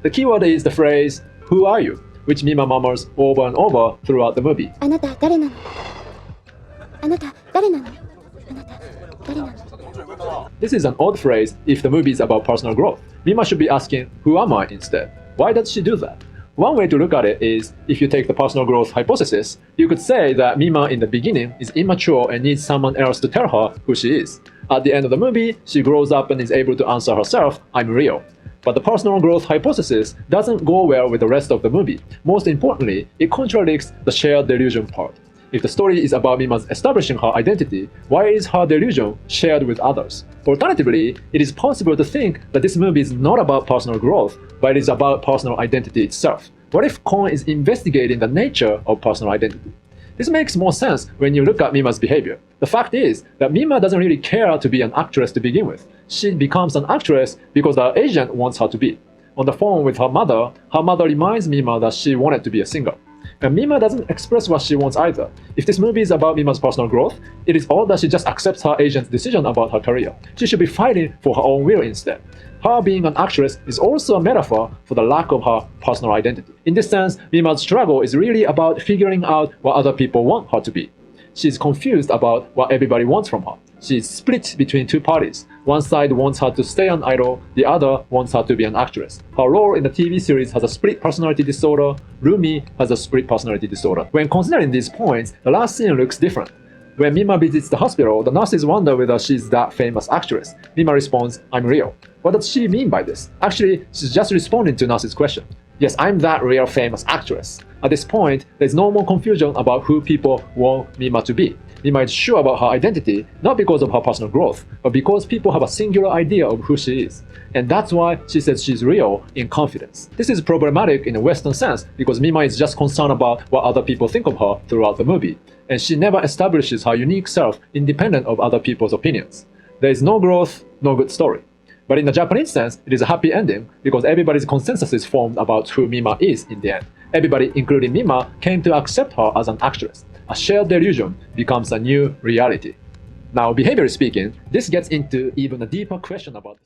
The keyword is the phrase, "Who are you?" which Mima murmurs over and over throughout the movie. あなた誰なの？あなた誰なの？あなた誰なの？ This is an odd phrase if the movie is about personal growth. Mima should be asking, "Who am I?" instead. Why does she do that? One way to look at it is, if you take the personal growth hypothesis, you could say that Mima in the beginning is immature and needs someone else to tell her who she is. At the end of the movie, she grows up and is able to answer herself, "I'm real." But the personal growth hypothesis doesn't go well with the rest of the movie. Most importantly, it contradicts the shared delusion part. If the story is about Mima's establishing her identity, why is her delusion shared with others? Alternatively, it is possible to think that this movie is not about personal growth, but it is about personal identity itself. What if Kon is investigating the nature of personal identity? This makes more sense when you look at Mima's behavior. The fact is that Mima doesn't really care to be an actress to begin with. She becomes an actress because the agent wants her to be. On the phone with her mother reminds Mima that she wanted to be a singer. And Mima doesn't express what she wants either. If this movie is about Mima's personal growth, it is odd that she just accepts her agent's decision about her career. She should be fighting for her own will instead. Her being an actress is also a metaphor for the lack of her personal identity. In this sense, Mima's struggle is really about figuring out what other people want her to be. She's confused about what everybody wants from her. She's split between two parties. One side wants her to stay an idol, the other wants her to be an actress. Her role in the TV series has a split personality disorder. Rumi has a split personality disorder. When considering these points, the last scene looks different. When Mima visits the hospital, the nurses wonder whether she's that famous actress. Mima responds, "I'm real." What does she mean by this? Actually, she's just responding to nurse's question. Yes, I'm that real famous actress. At this point, there's no more confusion about who people want Mima to be. Mima is sure about her identity, not because of her personal growth, but because people have a singular idea of who she is. And that's why she says she's real in confidence. This is problematic in a Western sense because Mima is just concerned about what other people think of her throughout the movie. And she never establishes her unique self independent of other people's opinions. There is no growth, no good story. But in the Japanese sense, it is a happy ending because everybody's consensus is formed about who Mima is in the end. Everybody, including Mima, came to accept her as an actress. A shared delusion becomes a new reality. Now, behaviorally speaking, this gets into even a deeper question about